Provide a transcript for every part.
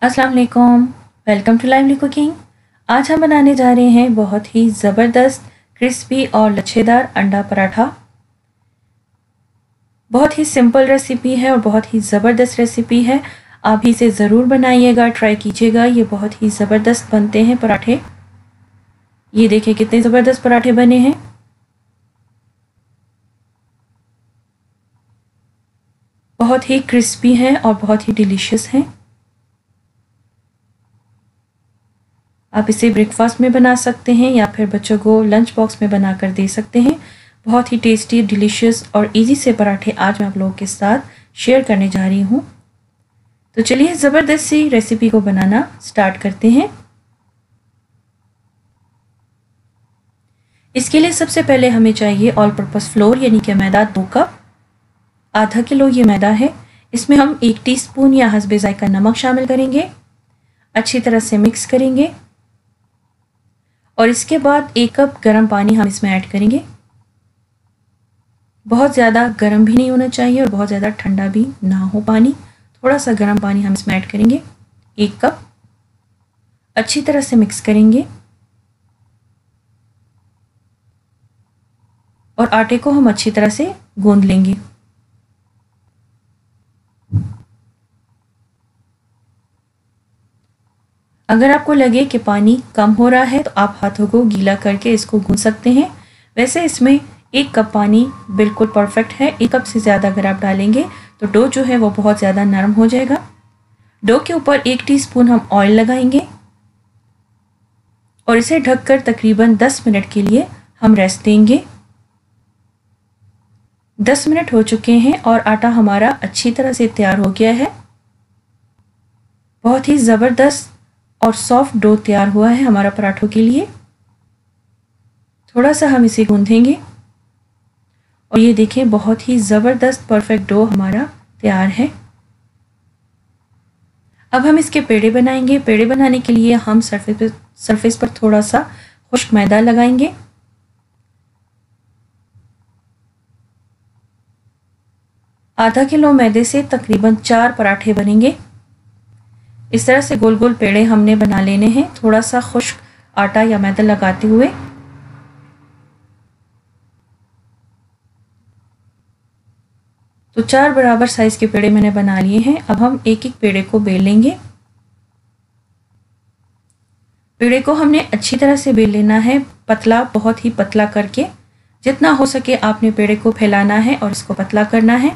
अस्सलाम वालेकुम। Welcome to lively cooking. आज हम बनाने जा रहे हैं बहुत ही ज़बरदस्त क्रिस्पी और लच्छेदार अंडा पराठा। बहुत ही सिंपल रेसिपी है और बहुत ही ज़बरदस्त रेसिपी है। आप इसे ज़रूर बनाइएगा, ट्राई कीजिएगा। ये बहुत ही ज़बरदस्त बनते हैं पराठे। ये देखिए कितने ज़बरदस्त पराठे बने हैं। बहुत ही क्रिस्पी हैं और बहुत ही डिलीशियस हैं। आप इसे ब्रेकफास्ट में बना सकते हैं या फिर बच्चों को लंच बॉक्स में बना कर दे सकते हैं। बहुत ही टेस्टी, डिलीशियस और इजी से पराठे आज मैं आप लोगों के साथ शेयर करने जा रही हूँ। तो चलिए ज़बरदस्त सी रेसिपी को बनाना स्टार्ट करते हैं। इसके लिए सबसे पहले हमें चाहिए ऑल पर्पस फ्लोर यानी कि मैदा 2 कप। आधा किलो ये मैदा है। इसमें हम 1 टीस्पून या हस्बे ज़ायका नमक शामिल करेंगे। अच्छी तरह से मिक्स करेंगे और इसके बाद 1 कप गर्म पानी हम इसमें ऐड करेंगे। बहुत ज़्यादा गर्म भी नहीं होना चाहिए और बहुत ज़्यादा ठंडा भी ना हो पानी। थोड़ा सा गर्म पानी हम इसमें ऐड करेंगे, 1 कप। अच्छी तरह से मिक्स करेंगे और आटे को हम अच्छी तरह से गूंद लेंगे। अगर आपको लगे कि पानी कम हो रहा है तो आप हाथों को गीला करके इसको गूंद सकते हैं। वैसे इसमें 1 कप पानी बिल्कुल परफेक्ट है। 1 कप से ज़्यादा अगर आप डालेंगे तो डो जो है वो बहुत ज़्यादा नरम हो जाएगा। डो के ऊपर 1 टीस्पून हम ऑयल लगाएंगे और इसे ढककर तकरीबन 10 मिनट के लिए हम रेस्ट देंगे। 10 मिनट हो चुके हैं और आटा हमारा अच्छी तरह से तैयार हो गया है। बहुत ही ज़बरदस्त और सॉफ्ट डो तैयार हुआ है हमारा पराठों के लिए। थोड़ा सा हम इसे गूंथेंगे और ये देखिए बहुत ही ज़बरदस्त परफेक्ट डो हमारा तैयार है। अब हम इसके पेड़े बनाएंगे। पेड़े बनाने के लिए हम सरफेस पर थोड़ा सा खुश्क मैदा लगाएंगे। आधा किलो मैदे से तकरीबन 4 पराठे बनेंगे। इस तरह से गोल गोल पेड़े हमने बना लेने हैं, थोड़ा सा खुश्क आटा या मैदा लगाते हुए। तो 4 बराबर साइज के पेड़े मैंने बना लिए हैं। अब हम एक एक पेड़े को बेल लेंगे। पेड़े को हमने अच्छी तरह से बेल लेना है, पतला, बहुत ही पतला करके। जितना हो सके आपने पेड़े को फैलाना है और इसको पतला करना है।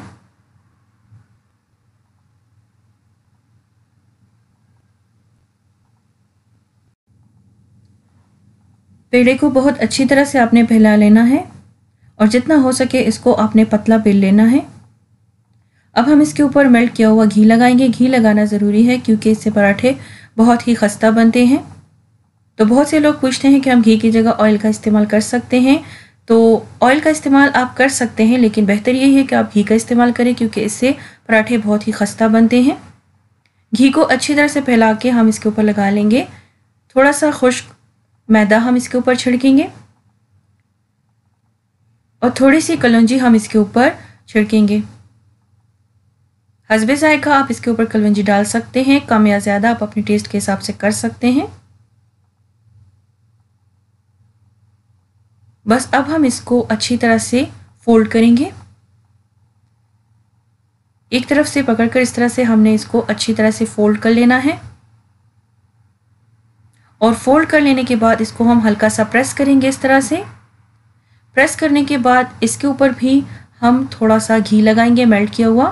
पेड़े को बहुत अच्छी तरह से आपने फैला लेना है और जितना हो सके इसको आपने पतला बेल लेना है। अब हम इसके ऊपर मेल्ट किया हुआ घी लगाएंगे। घी लगाना ज़रूरी है क्योंकि इससे पराठे बहुत ही खस्ता बनते हैं। तो बहुत से लोग पूछते हैं कि हम घी की जगह ऑयल का इस्तेमाल कर सकते हैं। तो ऑयल का इस्तेमाल आप कर सकते हैं, लेकिन बेहतर यही है कि आप घी का इस्तेमाल करें क्योंकि इससे पराठे बहुत ही खस्ता बनते हैं। घी को अच्छी तरह से फैला के हम इसके ऊपर लगा लेंगे। थोड़ा सा खुश्क मैदा हम इसके ऊपर छिड़केंगे और थोड़ी सी कलौंजी हम इसके ऊपर छिड़केंगे। हस्बे ज़ायका आप इसके ऊपर कलौंजी डाल सकते हैं, कम या ज़्यादा आप अपने टेस्ट के हिसाब से कर सकते हैं। बस अब हम इसको अच्छी तरह से फोल्ड करेंगे। एक तरफ से पकड़कर इस तरह से हमने इसको अच्छी तरह से फोल्ड कर लेना है और फोल्ड कर लेने के बाद इसको हम हल्का सा प्रेस करेंगे। इस तरह से प्रेस करने के बाद इसके ऊपर भी हम थोड़ा सा घी लगाएंगे, मेल्ट किया हुआ,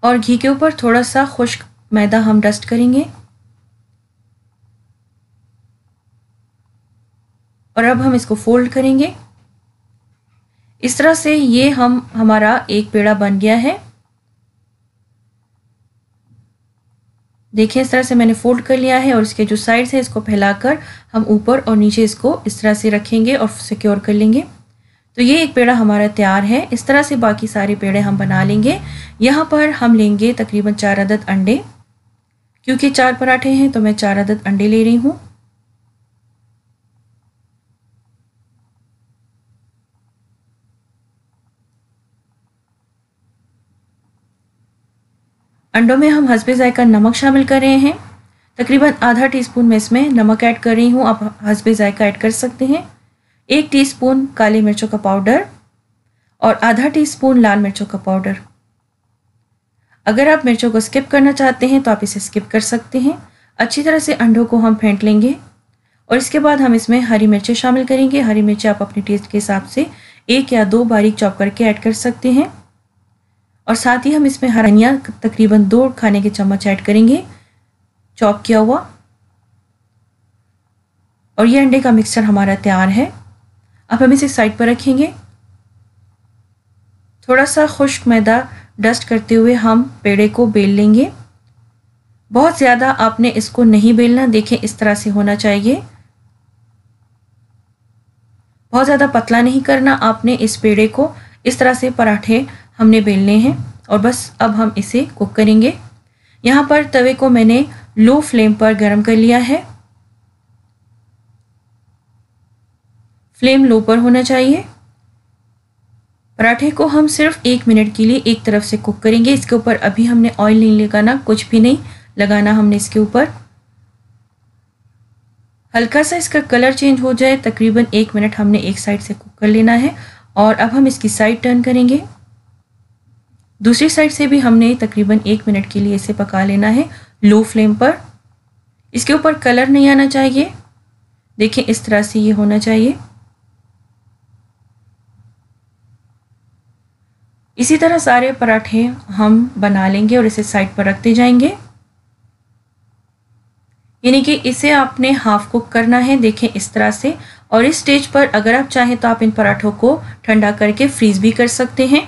और घी के ऊपर थोड़ा सा खुश्क मैदा हम डस्ट करेंगे। और अब हम इसको फोल्ड करेंगे। इस तरह से ये हमारा एक पेड़ा बन गया है। देखिए इस तरह से मैंने फोल्ड कर लिया है और इसके जो साइड्स है इसको फैलाकर हम ऊपर और नीचे इसको इस तरह से रखेंगे और सिक्योर कर लेंगे। तो ये एक पेड़ा हमारा तैयार है। इस तरह से बाकी सारे पेड़े हम बना लेंगे। यहाँ पर हम लेंगे तकरीबन 4 अदद अंडे। क्योंकि 4 पराठे हैं तो मैं 4 अदद अंडे ले रही हूँ। अंडों में हम हस्बे ज़ायका नमक शामिल कर रहे हैं। तकरीबन आधा टीस्पून मैं इसमें नमक ऐड कर रही हूँ, आप हस्बे ज़ायका ऐड कर सकते हैं। 1 टीस्पून काली मिर्चों का पाउडर और आधा टीस्पून लाल मिर्चों का पाउडर। अगर आप मिर्चों को स्किप करना चाहते हैं तो आप इसे स्किप कर सकते हैं। अच्छी तरह से अंडों को हम फेंट लेंगे और इसके बाद हम इसमें हरी मिर्चें शामिल करेंगे। हरी मिर्चें आप अपने टेस्ट के हिसाब से 1 या 2 बारीक चॉप करके ऐड कर सकते हैं। और साथ ही हम इसमें हरा धनिया तकरीबन 2 खाने के चम्मच ऐड करेंगे, चॉप किया हुआ। और ये अंडे का मिक्सचर हमारा तैयार है। अब हम इसे साइड पर रखेंगे। थोड़ा सा खुश्क मैदा डस्ट करते हुए हम पेड़े को बेल लेंगे। बहुत ज़्यादा आपने इसको नहीं बेलना, देखें इस तरह से होना चाहिए। बहुत ज़्यादा पतला नहीं करना आपने इस पेड़े को। इस तरह से पराठे हमने बेलने हैं और बस अब हम इसे कुक करेंगे। यहाँ पर तवे को मैंने लो फ्लेम पर गर्म कर लिया है। फ्लेम लो पर होना चाहिए। पराठे को हम सिर्फ 1 मिनट के लिए एक तरफ से कुक करेंगे। इसके ऊपर अभी हमने ऑयल नहीं लगाना, कुछ भी नहीं लगाना हमने इसके ऊपर। हल्का सा इसका कलर चेंज हो जाए, तकरीबन 1 मिनट हमने एक साइड से कुक कर लेना है। और अब हम इसकी साइड टर्न करेंगे। दूसरी साइड से भी हमने तकरीबन 1 मिनट के लिए इसे पका लेना है लो फ्लेम पर। इसके ऊपर कलर नहीं आना चाहिए, देखें इस तरह से ये होना चाहिए। इसी तरह सारे पराठे हम बना लेंगे और इसे साइड पर रखते जाएंगे। यानी कि इसे आपने हाफ कुक करना है, देखें इस तरह से। और इस स्टेज पर अगर आप चाहें तो आप इन पराठों को ठंडा करके फ्रीज भी कर सकते हैं।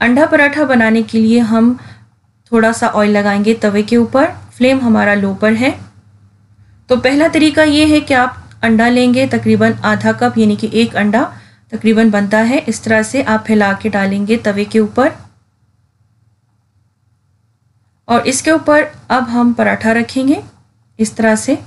अंडा पराठा बनाने के लिए हम थोड़ा सा ऑयल लगाएंगे तवे के ऊपर। फ्लेम हमारा लो पर है। तो पहला तरीका ये है कि आप अंडा लेंगे, तकरीबन आधा कप, यानी कि 1 अंडा तकरीबन बनता है। इस तरह से आप फैला के डालेंगे तवे के ऊपर और इसके ऊपर अब हम पराठा रखेंगे इस तरह से।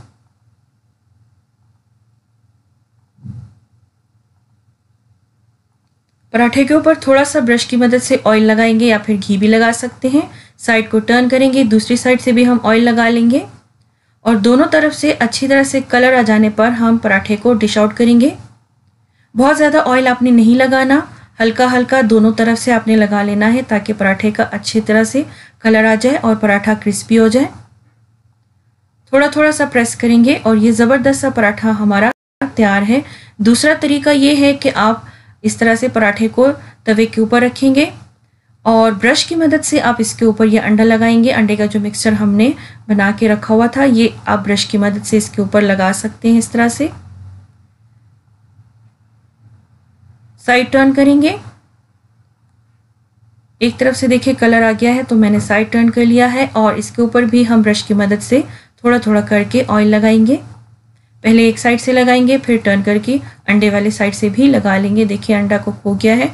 पराठे के ऊपर थोड़ा सा ब्रश की मदद से ऑयल लगाएंगे या फिर घी भी लगा सकते हैं। साइड को टर्न करेंगे, दूसरी साइड से भी हम ऑयल लगा लेंगे और दोनों तरफ से अच्छी तरह से कलर आ जाने पर हम पराठे को डिश आउट करेंगे। बहुत ज़्यादा ऑयल आपने नहीं लगाना, हल्का हल्का दोनों तरफ से आपने लगा लेना है ताकि पराठे का अच्छी तरह से कलर आ जाए और पराठा क्रिस्पी हो जाए। थोड़ा थोड़ा सा प्रेस करेंगे और ये ज़बरदस्त सा पराठा हमारा तैयार है। दूसरा तरीका ये है कि आप इस तरह से पराठे को तवे के ऊपर रखेंगे और ब्रश की मदद से आप इसके ऊपर ये अंडा लगाएंगे। अंडे का जो मिक्सचर हमने बना के रखा हुआ था, ये आप ब्रश की मदद से इसके ऊपर लगा सकते हैं इस तरह से। साइड टर्न करेंगे, एक तरफ से देखिए कलर आ गया है तो मैंने साइड टर्न कर लिया है और इसके ऊपर भी हम ब्रश की मदद से थोड़ा थोड़ा करके ऑयल लगाएंगे। पहले एक साइड से लगाएंगे, फिर टर्न करके अंडे वाले साइड से भी लगा लेंगे। देखिए अंडा कुक हो गया है।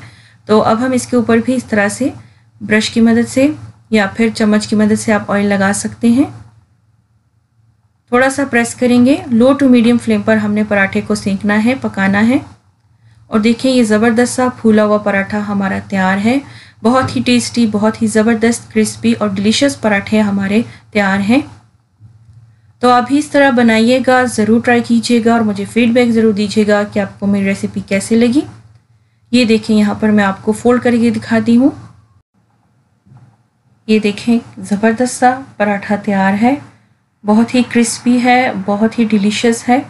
तो अब हम इसके ऊपर भी इस तरह से ब्रश की मदद से या फिर चम्मच की मदद से आप ऑयल लगा सकते हैं। थोड़ा सा प्रेस करेंगे। लो टू मीडियम फ्लेम पर हमने पराठे को सेंकना है, पकाना है। और देखिए ये ज़बरदस्त सा फूला हुआ पराठा हमारा तैयार है। बहुत ही टेस्टी, बहुत ही ज़बरदस्त क्रिस्पी और डिलीशियस पराठे हमारे तैयार हैं। तो आप भी इस तरह बनाइएगा, ज़रूर ट्राई कीजिएगा और मुझे फीडबैक ज़रूर दीजिएगा कि आपको मेरी रेसिपी कैसे लगी। ये देखें यहाँ पर मैं आपको फोल्ड करके दिखाती हूँ। ये देखें ज़बरदस्त सा पराठा तैयार है, बहुत ही क्रिस्पी है, बहुत ही डिलीशियस है।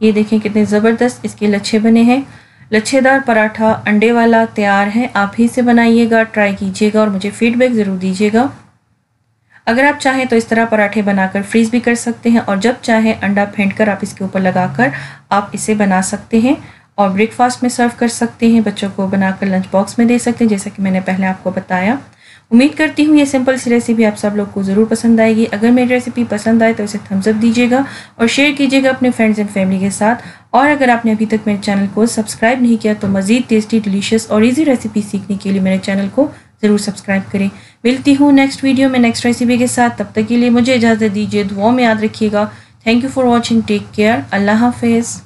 ये देखें कितने ज़बरदस्त इसके लच्छे बने हैं। लच्छेदार पराठा अंडे वाला तैयार है। आप ही से बनाइएगा, ट्राई कीजिएगा और मुझे फीडबैक ज़रूर दीजिएगा। अगर आप चाहें तो इस तरह पराठे बनाकर फ्रीज़ भी कर सकते हैं और जब चाहें अंडा फेंट कर आप इसके ऊपर लगाकर आप इसे बना सकते हैं और ब्रेकफास्ट में सर्व कर सकते हैं। बच्चों को बनाकर लंच बॉक्स में दे सकते हैं, जैसा कि मैंने पहले आपको बताया। उम्मीद करती हूँ ये सिंपल सी रेसिपी आप सब लोग को ज़रूर पसंद आएगी। अगर मेरी रेसिपी पसंद आए तो इसे थम्स अप दीजिएगा और शेयर कीजिएगा अपने फ्रेंड्स एंड फैमिली के साथ। और अगर आपने अभी तक मेरे चैनल को सब्सक्राइब नहीं किया तो मज़ीद टेस्टी, डिलीशियस और ईजी रेसिपी सीखने के लिए मेरे चैनल को ज़रूर सब्सक्राइब करें। मिलती हूँ नेक्स्ट वीडियो में नेक्स्ट रेसिपी के साथ। तब तक के लिए मुझे इजाज़त दीजिए, दुआओं में याद रखिएगा। Thank you for watching, take care, अल्लाह हाफिज़।